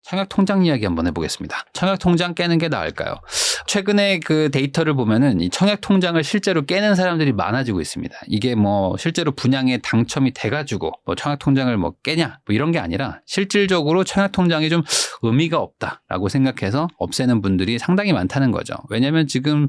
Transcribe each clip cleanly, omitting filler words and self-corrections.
청약통장 이야기 한번 해보겠습니다. 청약통장 깨는 게 나을까요? 최근에 그 데이터를 보면은 이 청약통장을 실제로 깨는 사람들이 많아지고 있습니다. 이게 뭐 실제로 분양에 당첨이 돼가지고 뭐 청약통장을 뭐 깨냐 뭐 이런 게 아니라 실질적으로 청약통장이 좀 의미가 없다라고 생각해서 없애는 분들이 상당히 많다는 거죠. 왜냐하면 지금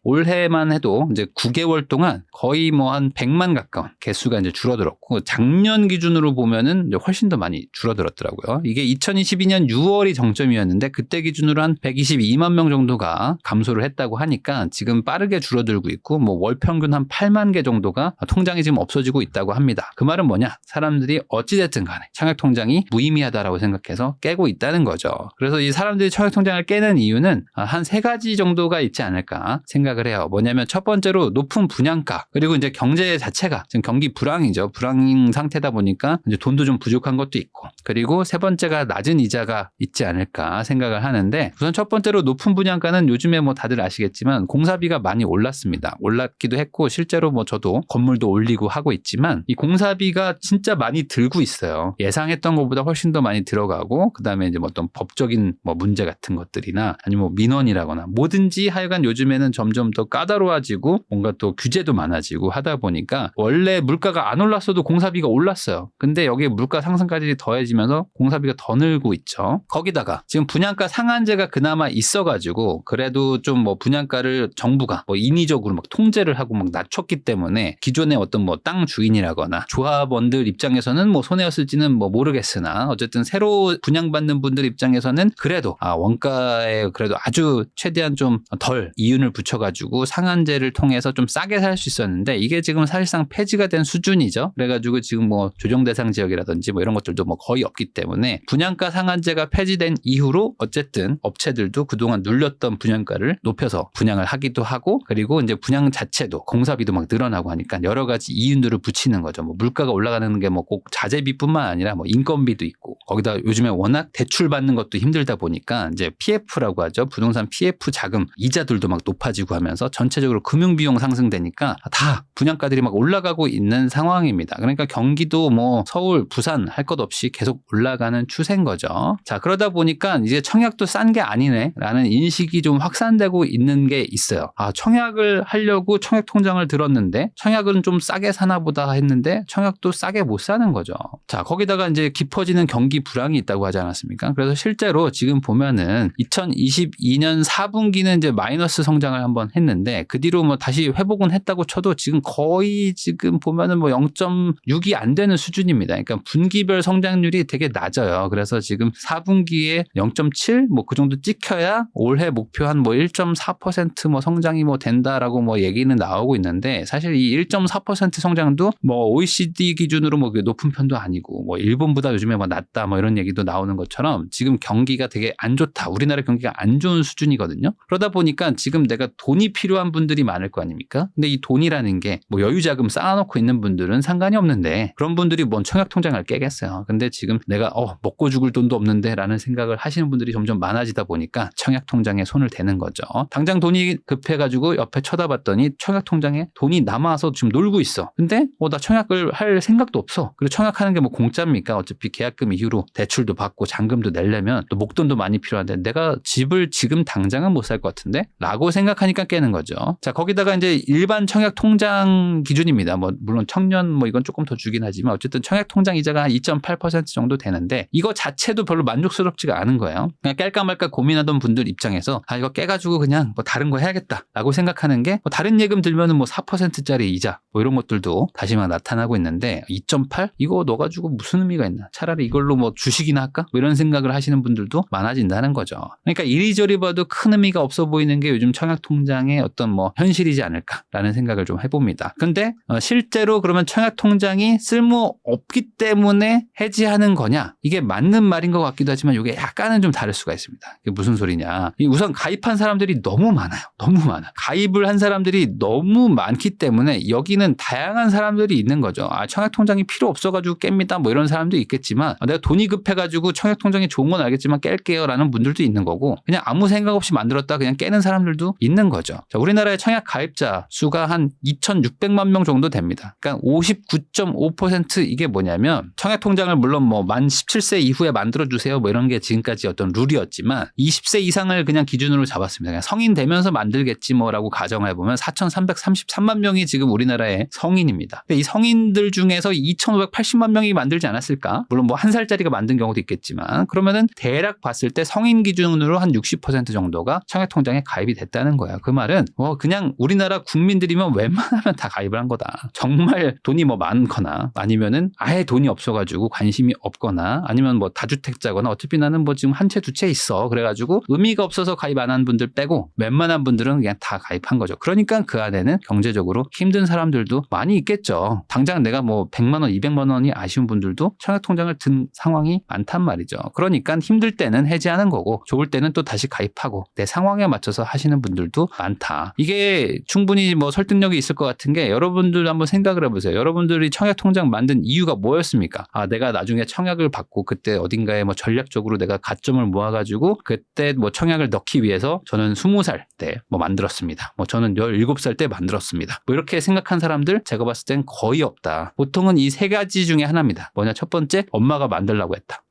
올해만 해도 이제 9개월 동안 거의 뭐 한 100만 가까운 개수가 이제 줄어들었고 작년 기준으로 보면은 이제 훨씬 더 많이 줄어들었더라고요. 이게 2022년 6월이 정점이었는데 그때 기준으로 한 122만 명 정도가 감소를 했다고 하니까 지금 빠르게 줄어들고 있고 뭐 월 평균 한 8만 개 정도가 통장이 지금 없어지고 있다고 합니다. 그 말은 뭐냐? 사람들이 어찌됐든 간에 청약통장이 무의미하다라고 생각해서 깨고 있다는 거죠. 그래서 이 사람들이 청약통장을 깨는 이유는 한 3가지 정도가 있지 않을까 생각을 해요. 뭐냐면 첫 번째로 높은 분양가 그리고 이제 경제 자체가 지금 경기 불황이죠. 불황 상태다 보니까 이제 돈도 좀 부족한 것도 있고 그리고 세 번째가 낮은 이자가 있지 않을까 생각을 하는데 우선 첫 번째로 높은 분양가는 요즘에 뭐 다들 아시겠지만 공사비가 많이 올랐습니다. 올랐기도 했고 실제로 뭐 저도 건물도 올리고 하고 있지만 이 공사비가 진짜 많이 들고 있어요. 예상했던 것보다 훨씬 더 많이 들어가고 그다음에 이제 뭐 어떤 법적인 뭐 문제 같은 것들이나 아니면 뭐 민원이라거나 뭐든지 하여간 요즘에는 점점 더 까다로워지고 뭔가 또 규제도 많아지고 하다 보니까 원래 물가가 안 올랐어도 공사비가 올랐어요. 근데 여기에 물가 상승까지 더해지면서 공사비가 더 늘고 있죠. 거기다가 지금 분양가 상한제가 그나마 있어가지고 그래도 좀 뭐 분양가를 정부가 뭐 인위적으로 막 통제를 하고 막 낮췄기 때문에 기존의 어떤 뭐 땅 주인이라거나 조합원들 입장에서는 뭐 손해였을지는 뭐 모르겠으나 어쨌든 새로 분양받는 분들 입장에서는 그래도 원가에 그래도 아주 최대한 좀 덜 이윤을 붙여가지고 상한제를 통해서 좀 싸게 살 수 있었는데 이게 지금 사실상 폐지가 된 수준이죠. 그래가지고 지금 뭐 조정 대상 지역이라든지 뭐 이런 것들도 뭐 거의 없기 때문에 분양가 상한제가 폐지된 이후로 어쨌든 업체들도 그동안 눌렸던 분양가를 높여서 분양을 하기도 하고 그리고 이제 분양 자체도 공사비도 막 늘어나고 하니까 여러 가지 이윤들을 붙이는 거죠. 뭐 물가가 올라가는 게 뭐 꼭 자재비뿐만 아니라 뭐 인건비도 있고 거기다 요즘에 워낙 대출 받는 것도 힘들다 보니까 이제 PF라고 하죠. 부동산 PF 자금 이자들도 막 높아지고 하면서 전체적으로 금융비용 상승되니까 다 분양가들이 막 올라가고 있는 상황입니다. 그러니까 경기도 뭐 서울, 부산 할 것 없이 계속 올라가는 추세인 거죠. 자, 그러다 보니까 이제 청약도 싼 게 아니네 라는 인식이 좀 확산되고 있는 게 있어요. 청약을 하려고 청약통장을 들었는데 청약은 좀 싸게 사나 보다 했는데 청약도 싸게 못 사는 거죠. 자, 거기다가 이제 깊어지는 경기 불황이 있다고 하지 않았습니까? 그래서 실제로 지금 보면은 2022년 4분기는 이제 마이너스 성장을 한번 했는데 그 뒤로 뭐 다시 회복은 했다고 쳐도 지금 거의 지금 보면은 뭐 0.6이 안 되는 수준입니다. 그러니까 분기별 성장률이 되게 낮아요. 그래서 지금 4분기에 0.7 뭐 그 정도 찍혀야 올해 목표 한 뭐 1.4% 뭐 성장이 뭐 된다라고 뭐 얘기는 나오고 있는데 사실 이 1.4% 성장도 뭐 OECD 기준으로 뭐 높은 편도 아니고 뭐 일본보다 요즘에 뭐 낮다 뭐 이런 얘기도 나오는 것처럼 지금 경기가 되게 안 좋다. 우리나라 경기가 안 좋은 수준이거든요. 그러다 보니까 지금 내가 돈이 필요한 분들이 많을 거 아닙니까? 근데 이 돈이라는 게 뭐 여유자금 쌓아놓고 있는 분들은 상관이 없는데 그런 분들이 뭔 청약통장을 깨겠어요. 근데 지금 내가 먹고 죽을 돈도 없는데 라는 생각을 하시는 분들이 점점 많아지다 보니까 청약통장에 손을 대는 거죠. 당장 돈이 급해가지고 옆에 쳐다봤더니 청약통장에 돈이 남아서 지금 놀고 있어. 근데 나 청약을 할 생각도 없어. 그리고 청약하는 게 뭐 공짜입니까? 어차피 계약금 이후로 대출도 받고 잔금도 내려면 또 목돈도 많이 필요한데 내가 집을 지금 당장은 못 살 것 같은데? 라고 생각하니까 깨는 거죠. 자, 거기다가 이제 일반 청약통장 기준입니다. 뭐 물론 청년 뭐 이건 조금 더 주긴 하지만 어쨌든 청약통장 이자가 한 2.8% 정도 되는데 이거 자체도 별로 만족스럽지가 않은 거예요. 그냥 깰까 말까 고민하던 분들 입장에서 이거 깨가지고 그냥 뭐 다른 거 해야겠다라고 생각하는 게 뭐 다른 예금 들면은 뭐 4%짜리 이자 뭐 이런 것들도 다시 막 나타나고 있는데 2.8? 이거 넣어가지고 무슨 의미가 있나? 차라리 이걸로 뭐 주식이나 할까? 뭐 이런 생각을 하시는 분들도 많아진다는 거죠. 그러니까 이리저리 봐도 큰 의미가 없어 보이는 게 요즘 청약통장의 어떤 뭐 현실이지 않을까라는 생각을 좀 해봅니다. 근데 실제로 그러면 청약통장이 쓸모 없기 때문에 해지하는 거냐? 이게 맞는 말인 것 같기도 하지만 이게 약간은 좀 다를 수가 있습니다. 이게 무슨 소리냐? 우선 가입한 가입한 사람들이 너무 많아요. 너무 많아. 가입을 한 사람들이 너무 많기 때문에 여기는 다양한 사람들이 있는 거죠. 청약통장이 필요 없어가지고 깹니다. 뭐 이런 사람도 있겠지만 내가 돈이 급해가지고 청약통장이 좋은 건 알겠지만 깰게요 라는 분들도 있는 거고 그냥 아무 생각 없이 만들었다 그냥 깨는 사람들도 있는 거죠. 자, 우리나라의 청약 가입자 수가 한 2,600만 명 정도 됩니다. 그러니까 59.5% 이게 뭐냐면 청약통장을 물론 뭐 만 17세 이후에 만들어주세요 뭐 이런 게 지금까지 어떤 룰이었지만 20세 이상을 그냥 기준으로 잡았습니다. 그냥 성인 되면서 만들겠지 뭐라고 가정해보면 4,333만 명이 지금 우리나라의 성인입니다. 근데 이 성인들 중에서 2,580만 명이 만들지 않았을까? 물론 뭐 한 살짜리가 만든 경우도 있겠지만 그러면은 대략 봤을 때 성인 기준으로 한 60% 정도가 청약통장에 가입이 됐다는 거야. 그 말은 그냥 우리나라 국민들이면 웬만하면 다 가입을 한 거다. 정말 돈이 뭐 많거나 아니면은 아예 돈이 없어가지고 관심이 없거나 아니면 뭐 다주택자거나 어차피 나는 뭐 지금 한 채 두 채 있어. 그래가지고 의미가 없어서 가입 안 한 분들 빼고 웬만한 분들은 그냥 다 가입한 거죠. 그러니까 그 안에는 경제적으로 힘든 사람들도 많이 있겠죠. 당장 내가 뭐 100만 원, 200만 원이 아쉬운 분들도 청약통장을 든 상황이 많단 말이죠. 그러니까 힘들 때는 해지하는 거고 좋을 때는 또 다시 가입하고 내 상황에 맞춰서 하시는 분들도 많다. 이게 충분히 뭐 설득력이 있을 것 같은 게 여러분들 한번 생각을 해보세요. 여러분들이 청약통장 만든 이유가 뭐였습니까? 내가 나중에 청약을 받고 그때 어딘가에 뭐 전략적으로 내가 가점을 모아가지고 그때 뭐 청약을 넣기 위해서 저는 20살 때 뭐 만들었습니다. 뭐 저는 17살 때 만들었습니다. 뭐 이렇게 생각한 사람들 제가 봤을 땐 거의 없다. 보통은 이 세 가지 중에 하나입니다. 뭐냐? 첫 번째, 엄마가 만들라고 했다.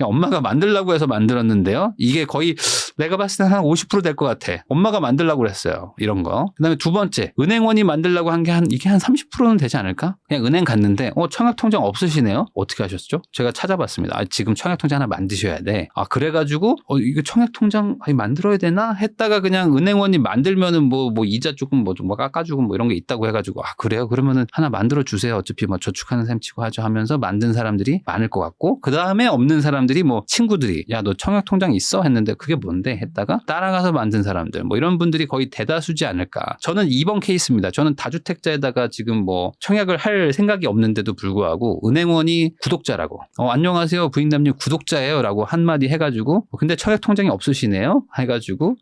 엄마가 만들라고 해서 만들었는데요. 이게 거의 내가 봤을 때 한 50% 될 것 같아. 엄마가 만들라고 그랬어요. 이런 거. 그다음에 두 번째, 은행원이 만들라고 한 게 이게 한 30%는 되지 않을까? 그냥 은행 갔는데 청약통장 없으시네요? 어떻게 하셨죠? 제가 찾아봤습니다. 지금 청약통장 하나 만드셔야 돼. 그래가지고 이거 청약통장 만들어야 되나? 했다가 그냥 은행원이 만들면은 뭐 이자 조금 뭐 좀 깎아주고 뭐 이런 게 있다고 해가지고 그래요? 그러면은 하나 만들어 주세요. 어차피 뭐 저축하는 셈 치고 하죠 하면서 만든 사람들이 많을 것 같고 그 다음에 없는 사람들이 뭐 친구들이 야 너 청약통장 있어? 했는데 그게 뭔데? 했다가 따라가서 만든 사람들 뭐 이런 분들이 거의 대다수지 않을까. 저는 2번 케이스입니다. 저는 다주택자에다가 지금 뭐 청약을 할 생각이 없는데도 불구하고 은행원이 구독자라고 안녕하세요 부인남님 구독자예요 라고 한마디 해가지고 근데 청약통장이 없으시네요? 해가지고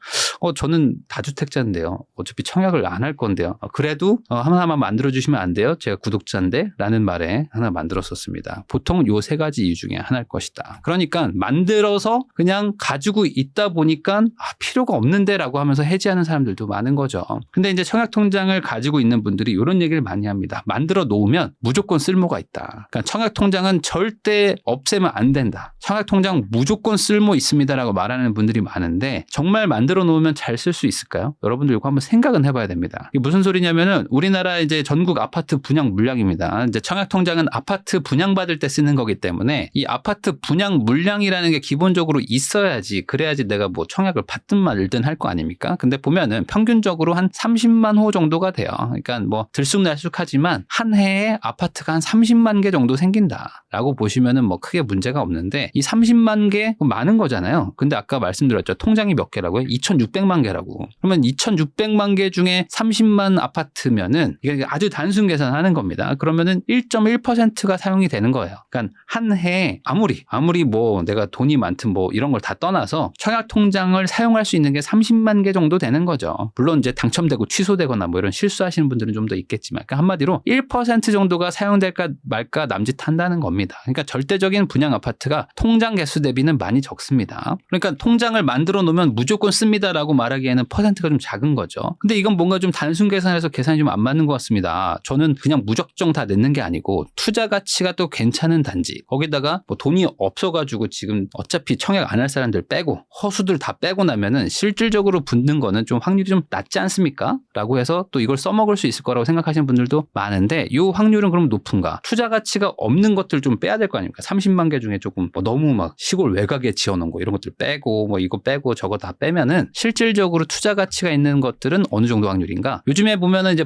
저는 다주택자인데요. 어차피 청약을 안 할 건데요. 그래도 하나만 만들어주시면 안 돼요? 제가 구독자인데? 라는 말에 하나 만들었었습니다. 보통 요 세 가지 이유 중에 하나일 것이다. 그러니까 만들어서 그냥 가지고 있다 보니까 필요가 없는데 라고 하면서 해지하는 사람들도 많은 거죠. 근데 이제 청약통장을 가지고 있는 분들이 이런 얘기를 많이 합니다. 만들어 놓으면 무조건 쓸모가 있다. 그러니까 청약통장은 절대 없애면 안 된다. 청약통장 무조건 쓸모 있습니다라고 말하는 분들이 많은데 정말 만들어 놓으면 잘 쓸 수 있을까요? 여러분들 이거 한번 생각은 해봐야 됩니다. 이게 무슨 소리냐면은 우리나라 이제 전국 아파트 분양 물량입니다. 이제 청약통장은 아파트 분양받을 때 쓰는 거기 때문에 이 아파트 분양 물량이라는 게 기본적으로 있어야지 그래야지 내가 뭐 청약을 받든 말든 할 거 아닙니까? 근데 보면은 평균적으로 한 30만 호 정도가 돼요. 그러니까 뭐 들쑥날쑥하지만 한 해에 아파트가 한 30만 개 정도 생긴다라고 보시면은 뭐 크게 문제가 없는데 이 30만 개 많은 거잖아요. 근데 아까 말씀드렸죠. 통장이 몇 개라고요? 2,600만 개라고. 그러면 2,600만 개 중에 30만 아파트면은 이게 아주 단순 계산하는 겁니다. 그러면은 1.1%가 사용이 되는 거예요. 그러니까 한 해에 아무리 뭐 내가 돈이 많든 뭐 이런 걸 다 떠나서 청약통장을 사용할 수 있는 게 30만 개 정도 되는 거죠. 물론 이제 당첨되고 취소되거나 뭐 이런 실수하시는 분들은 좀 더 있겠지만 그러니까 한마디로 1% 정도가 사용될까 말까 남짓한다는 겁니다. 그러니까 절대적인 분양 아파트가 통장 개수 대비는 많이 적습니다. 그러니까 통장을 만들어 놓으면 무조건 씁니다라고 말하기에는 퍼센트가 좀 작은 거죠. 근데 이건 뭔가 좀 단순 계산해서 계산이 좀 안 맞는 것 같습니다. 저는 그냥 무작정 다 냈는 게 아니고 투자 가치가 또 괜찮은 단지 거기다가 뭐 돈이 없어가지고 지금 어차피 청약 안 할 사람들 빼고 허수들 다 빼고 나면은 실질적으로 붙는 거는 좀 확률이 좀 낮지 않습니까? 라고 해서 또 이걸 써먹을 수 있을 거라고 생각하시는 분들도 많은데 이 확률은 그럼 높은가? 투자 가치가 없는 것들 좀 빼야 될 거 아닙니까? 30만 개 중에 조금 뭐 너무 막 시골 외곽에 지어놓은 거 이런 것들 빼고 뭐 이거 빼고 저거 다 빼면은 실질적으로 투자 가치가 있는 것들은 어느 정도 확률인가? 요즘에 보면은 이제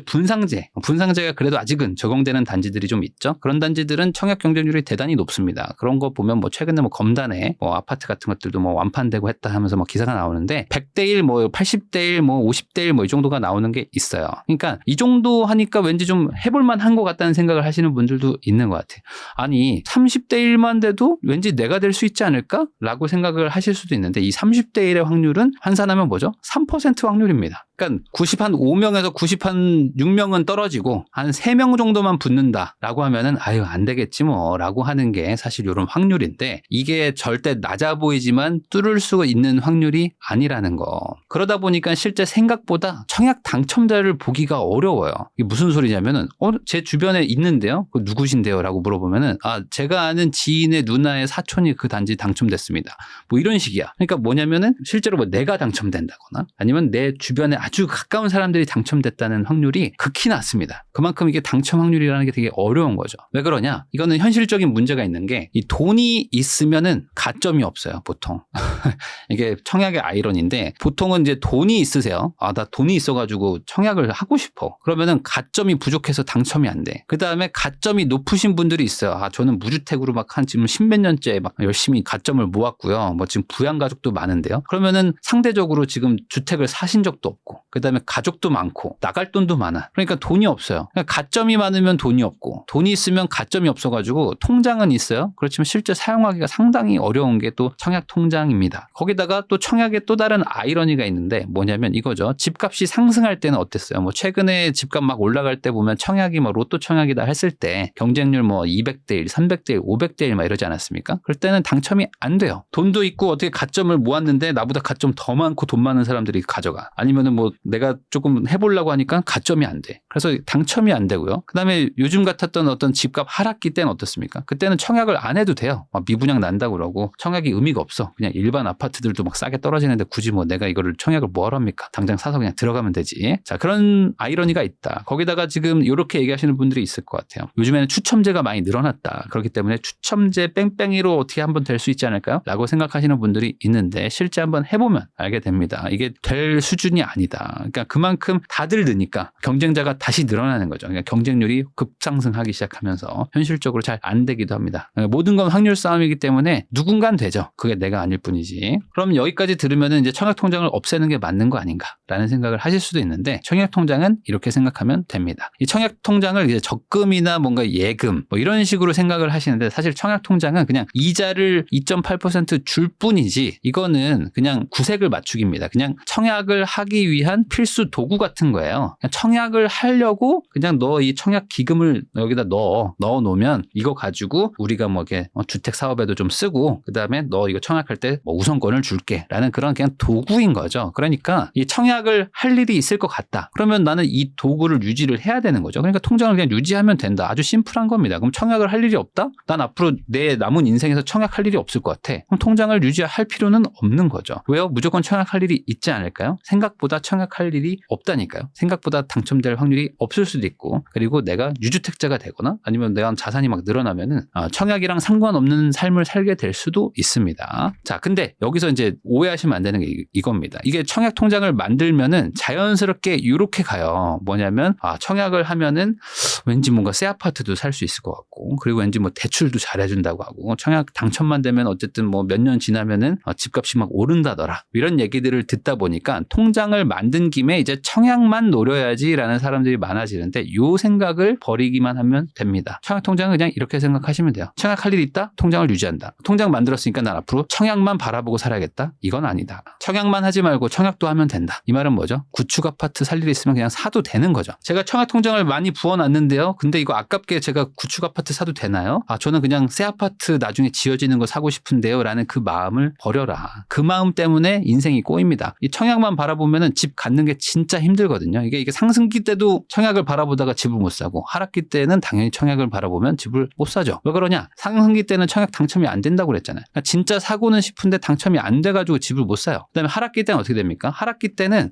분상제가 그래도 아직은 적용되는 단지들이 좀 있죠. 그런 단지들은 청약 경쟁률이 대단히 높습니다. 그런 거 보면 뭐 최근에 뭐 검단에 뭐 아파트 같은 것들도 뭐 완판되고 했다 하면서 뭐 기사가 나오는데 100대 1, 뭐 80대 1, 뭐 50대 1 뭐 이 정도가 나오는 게 있어요. 그러니까 이 정도 하니까 왠지 좀 해볼 만한 것 같다는 생각을 하시는 분들도 있는 것 같아요. 아니 30대 1만 돼도 왠지 내가 될 수 있지 않을까? 라고 생각을 하실 수도 있는데 이 30대 1의 확률은 환산하면 뭐죠? 뭐죠? 3% 확률입니다. 그러니까 95명에서 96명은 떨어지고 한 3명 정도만 붙는다라고 하면은 아유 안 되겠지 뭐라고 하는 게 사실 이런 확률인데 이게 절대 낮아 보이지만 뚫을 수 있는 확률이 아니라는 거. 그러다 보니까 실제 생각보다 청약 당첨자를 보기가 어려워요. 이게 무슨 소리냐면은 제 주변에 있는데요. 그 누구신데요? 라고 물어보면은 제가 아는 지인의 누나의 사촌이 그 단지 당첨됐습니다. 뭐 이런 식이야. 그러니까 뭐냐면은 실제로 뭐 내가 당첨된다거나 아니면 내 주변에 아주 가까운 사람들이 당첨됐다는 확률이 극히 낮습니다. 그만큼 이게 당첨 확률이라는 게 되게 어려운 거죠. 왜 그러냐? 이거는 현실적인 문제가 있는 게 이 돈이 있으면은 가점이 없어요, 보통. 이게 청약의 아이러니인데 보통은 이제 돈이 있으세요. 나 돈이 있어가지고 청약을 하고 싶어. 그러면은 가점이 부족해서 당첨이 안 돼. 그 다음에 가점이 높으신 분들이 있어요. 저는 무주택으로 막 한 지금 10몇 년째 막 열심히 가점을 모았고요. 뭐 지금 부양가족도 많은데요. 그러면은 상대적으로 지금 주택을 사신 적도 없고 그 다음에 가족도 많고 나갈 돈도 많아. 그러니까 돈이 없어요. 그러니까 가점이 많으면 돈이 없고 돈이 있으면 가점이 없어가지고 통장은 있어요. 그렇지만 실제 사용하기가 상당히 어려운 게 또 청약 통장입니다. 거기다가 또 청약의 또 다른 아이러니가 있는데 뭐냐면 이거죠. 집값이 상승할 때는 어땠어요? 뭐 최근에 집값 막 올라갈 때 보면 청약이 뭐 로또 청약이다 했을 때 경쟁률 뭐 200대 1, 300대 1, 500대 1 막 이러지 않았습니까? 그럴 때는 당첨이 안 돼요. 돈도 있고 어떻게 가점을 모았는데 나보다 가점 더 많고 돈 많은 사람들이 가져가. 아니면은 뭐 내가 조금 해보려고 하니까 가점이 안 돼. 그래서 당첨이 안 되고요. 그 다음에 요즘 같았던 어떤 집값 하락기 때는 어떻습니까? 그때는 청약을 안 해도 돼요. 미분양 난다고 그러고 청약이 의미가 없어. 그냥 일반 아파트들도 막 싸게 떨어지는데 굳이 뭐 내가 이거를 청약을 뭐하러 합니까? 당장 사서 그냥 들어가면 되지. 자, 그런 아이러니가 있다. 거기다가 지금 이렇게 얘기하시는 분들이 있을 것 같아요. 요즘에는 추첨제가 많이 늘어났다. 그렇기 때문에 추첨제 뺑뺑이로 어떻게 한번 될 수 있지 않을까요? 라고 생각하시는 분들이 있는데 실제 한번 해보면 알게 됩니다. 이게 될 수준이 아니다. 그러니까 그만큼 다들 느니까 경쟁자가 다시 늘어나는 거죠. 그러니까 경쟁률이 급상승하기 시작하면서 현실적으로 잘 안 되기도 합니다. 그러니까 모든 건 확률 싸움이기 때문에 누군가는 되죠. 그게 내가 아닐 뿐이지. 그럼 여기까지 들으면은 이제 청약통장을 없애는 게 맞는 거 아닌가라는 생각을 하실 수도 있는데 청약통장은 이렇게 생각하면 됩니다. 이 청약통장을 이제 적금이나 뭔가 예금 뭐 이런 식으로 생각을 하시는데 사실 청약통장은 그냥 이자를 2.8% 줄 뿐이지 이거는 그냥 구색을 맞추기입니다. 그냥 청약을 하기 위한 필수 도구 같은 거예요. 그냥 청약을 하려고 그냥 너 이 청약 기금을 여기다 넣어 놓으면 이거 가지고 우리가 뭐 이렇게 주택 사업에도 좀 쓰고 그다음에 너 이거 청약할 때 뭐 우선권을 줄게라는 그런 그냥 도구인 거죠. 그러니까 이 청약을 할 일이 있을 것 같다. 그러면 나는 이 도구를 유지를 해야 되는 거죠. 그러니까 통장을 그냥 유지하면 된다. 아주 심플한 겁니다. 그럼 청약을 할 일이 없다? 난 앞으로 내 남은 인생에서 청약할 일이 없을 것 같아. 그럼 통장을 유지할 필요는 없는 거죠. 왜요? 무조건 청약할 일이 있지 않을까요? 생각보다 청약할 일이 없다니까요. 생각보다 당첨될 확률이 없을 수도 있고 그리고 내가 유주택자가 되거나 아니면 내가 자산이 막 늘어나면은 청약이랑 상관없는 삶을 살게 될 수도 있습니다. 자, 근데 여기서 이제 오해하시면 안 되는 게 이겁니다. 이게 청약 통장을 만들면은 자연스럽게 이렇게 가요. 뭐냐면 청약을 하면은 왠지 뭔가 새 아파트도 살 수 있을 것 같고 그리고 왠지 뭐 대출도 잘해준다고 하고 청약 당첨만 되면 어쨌든 뭐 몇 년 지나면은 집값이 막 오른다더라 이런 얘기들을 듣다 보니까 통장을 만든 김에 이제 청약만 노려야지라는 사람들이 많아지는데 이 생각을 버리기만 하면 됩니다. 청약 통장은 그냥 이렇게 생각하시면 돼요. 청약할 일이 있다? 통장을 유지한다. 통장 만들었으니까 난 앞으로 청약만 바라보고 살아야겠다? 이건 아니다. 청약만 하지 말고 청약도 하면 된다. 이 말은 뭐죠? 구축 아파트 살 일이 있으면 그냥 사도 되는 거죠. 제가 청약 통장을 많이 부어놨는데요. 근데 이거 아깝게 제가 구축 아파트 사도 되나요? 저는 그냥 새 아파트 나중에 지어지는 거 사고 싶은데요. 라는 그 마음을 버려라. 그 마음 때문에 인생이 꼬입니다. 이 청약만 바라보면은 집 갖는 게 진짜 힘들거든요. 이게 상승기 때도 청약을 바라보다가 집을 못 사고 하락기 때는 당연히 청약을 바라보면 집을 못 사죠. 왜 그러냐? 상승기 때는 청약 당첨이 안 된다고 그랬잖아요. 그러니까 진짜 사고는 싶은데 당첨이 안 돼가지고 집을 못 사요. 그다음에 하락기 때는 어떻게 됩니까? 하락기 때는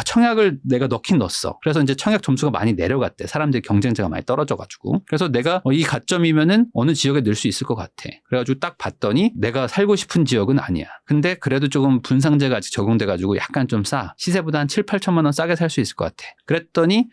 청약을 내가 넣긴 넣었어. 그래서 이제 청약 점수가 많이 내려갔대. 사람들이 경쟁자가 많이 떨어져가지고. 그래서 내가 이 가점이면은 어느 지역에 넣을 수 있을 것 같아. 그래가지고 딱 봤더니 내가 살고 싶은 지역은 아니야. 근데 그래도 조금 분상제가 아직 적용돼가지고 약간 좀 싸. 시세보다 한 7, 8천만 원 싸게 살 수 있을 것 같아. 그랬더니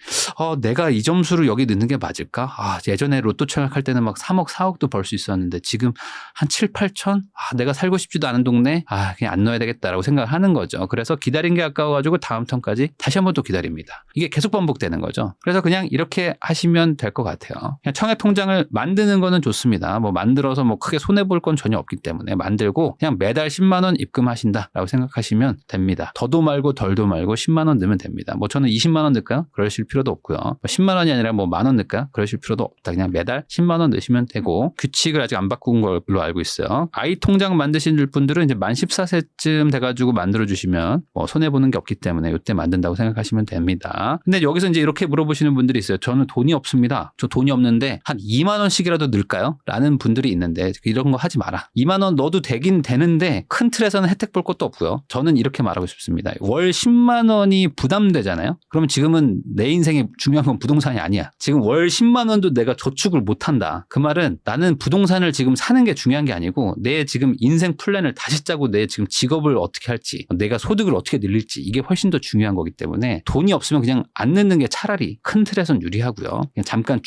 내가 이 점수를 여기 넣는 게 맞을까? 예전에 로또 청약할 때는 막 3억, 4억도 벌 수 있었는데 지금 한 7, 8천? 내가 살고 싶지도 않은 동네? 그냥 안 넣어야 되겠다라고 생각을 하는 거죠. 그래서 기다린 게 아까워가지고 다음 턴까지 다시 한번 또 기다립니다. 이게 계속 반복되는 거죠. 그래서 그냥 이렇게 하시면 될 것 같아요. 그냥 청약 통장을 만드는 거는 좋습니다. 뭐 만들어서 뭐 크게 손해볼 건 전혀 없기 때문에 만들고 그냥 매달 10만 원 입금하신다라고 생각하시면 됩니다. 됩니다. 더도 말고 덜도 말고 10만 원 넣으면 됩니다. 뭐 저는 20만 원 넣을까요? 그러실 필요도 없고요. 10만 원이 아니라 뭐 만 원 넣을까요? 그러실 필요도 없다. 그냥 매달 10만 원 넣으시면 되고 규칙을 아직 안 바꾼 걸로 알고 있어요. 아이 통장 만드신 분들은 이제 만 14세쯤 돼가지고 만들어주시면 뭐 손해보는 게 없기 때문에 이때 만든다고 생각하시면 됩니다. 근데 여기서 이제 이렇게 물어보시는 분들이 있어요. 저는 돈이 없습니다. 저 돈이 없는데 한 2만 원씩이라도 넣을까요? 라는 분들이 있는데 이런 거 하지 마라. 2만 원 넣어도 되긴 되는데 큰 틀에서는 혜택 볼 것도 없고요. 저는 이렇게 말하고 싶습니다. 월 10만 원이 부담되잖아요. 그러면 지금은 내 인생에 중요한 건 부동산이 아니야. 지금 월 10만 원도 내가 저축을 못한다. 그 말은 나는 부동산을 지금 사는 게 중요한 게 아니고 내 지금 인생 플랜을 다시 짜고 내 지금 직업을 어떻게 할지 내가 소득을 어떻게 늘릴지 이게 훨씬 더 중요한 거기 때문에 돈이 없으면 그냥 안 넣는 게 차라리 큰 틀에선 유리하고요. 그냥 잠깐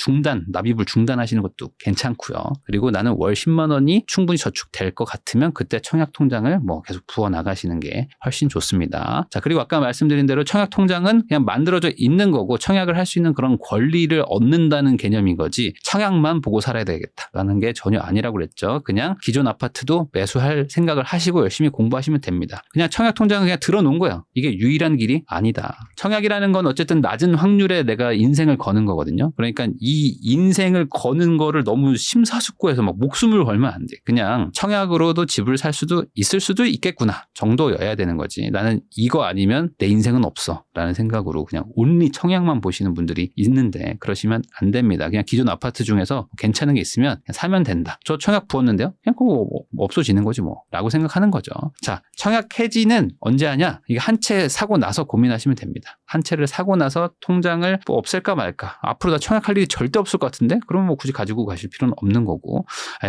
납입을 중단하시는 것도 괜찮고요. 그리고 나는 월 10만 원이 충분히 저축될 것 같으면 그때 청약통장을 뭐 계속 부어 나가시는 게 훨씬 좋습니다. 자, 그리고 아까 말씀드린 대로 청약통장은 그냥 만들어져 있는 거고 청약을 할 수 있는 그런 권리를 얻는다는 개념인 거지 청약만 보고 살아야 되겠다라는 게 전혀 아니라고 그랬죠. 그냥 기존 아파트도 매수할 생각을 하시고 열심히 공부하시면 됩니다. 그냥 청약통장은 그냥 들어놓은 거예요. 이게 유일한 길이 아니다. 청약이라는 건 어쨌든 낮은 확률에 내가 인생을 거는 거거든요. 그러니까 이 인생을 거는 거를 너무 심사숙고해서 막 목숨을 걸면 안 돼. 그냥 청약으로도 집을 살 수도 있을 수도 있겠구나 정도여야 되는 거지. 나는 이거 아니면 내 인생은 없어 라는 생각으로 그냥 온리 청약만 보시는 분들이 있는데 그러시면 안 됩니다. 그냥 기존 아파트 중에서 괜찮은 게 있으면 그냥 사면 된다. 저 청약 부었는데요? 그냥 그거 뭐 없어지는 거지 뭐 라고 생각하는 거죠. 자, 청약 해지는 언제 하냐? 이게 한 채 사고 나서 고민하시면 됩니다. 한 채를 사고 나서 통장을 뭐 없앨까 말까. 앞으로 다 청약할 일이 절대 없을 것 같은데 그러면 뭐 굳이 가지고 가실 필요는 없는 거고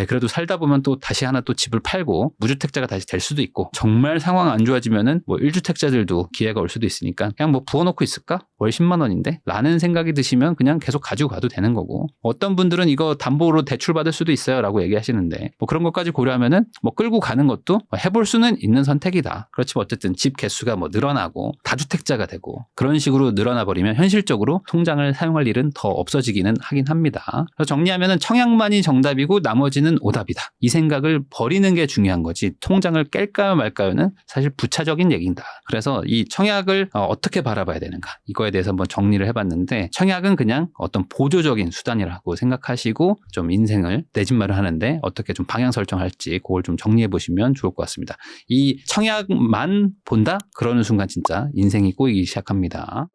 그래도 살다 보면 또 다시 하나 또 집을 팔고 무주택자가 다시 될 수도 있고 정말 상황 안 좋아지면은 뭐 1주택자들도 기회가 올 수도 있으니까 그냥 뭐 부어놓고 있을까? 월 10만 원인데? 라는 생각이 드시면 그냥 계속 가지고 가도 되는 거고 어떤 분들은 이거 담보로 대출 받을 수도 있어요 라고 얘기하시는데 뭐 그런 것까지 고려하면은 뭐 끌고 가는 것도 해볼 수는 있는 선택이다. 그렇지만 어쨌든 집 개수가 뭐 늘어나고 다주택자가 되고 그런 식으로 늘어나 버리면 현실적으로 통장을 사용할 일은 더 없어지기는 하긴 합니다. 그래서 정리하면은 청약만이 정답이고 나머지는 오답이다. 이 생각을 버리는 게 중요한 거지 통장을 깰까요 말까요는 사실 부차적인 얘기다. 그래서 이 청약을 어떻게 바라봐야 되는가 이거에 대해서 한번 정리를 해봤는데 청약은 그냥 어떤 보조적인 수단이라고 생각하시고 좀 인생을 내 집 마련하는데 어떻게 좀 방향 설정할지 그걸 좀 정리해 보시면 좋을 것 같습니다. 이 청약만 본다? 그러는 순간 진짜 인생이 꼬이기 시작합니다.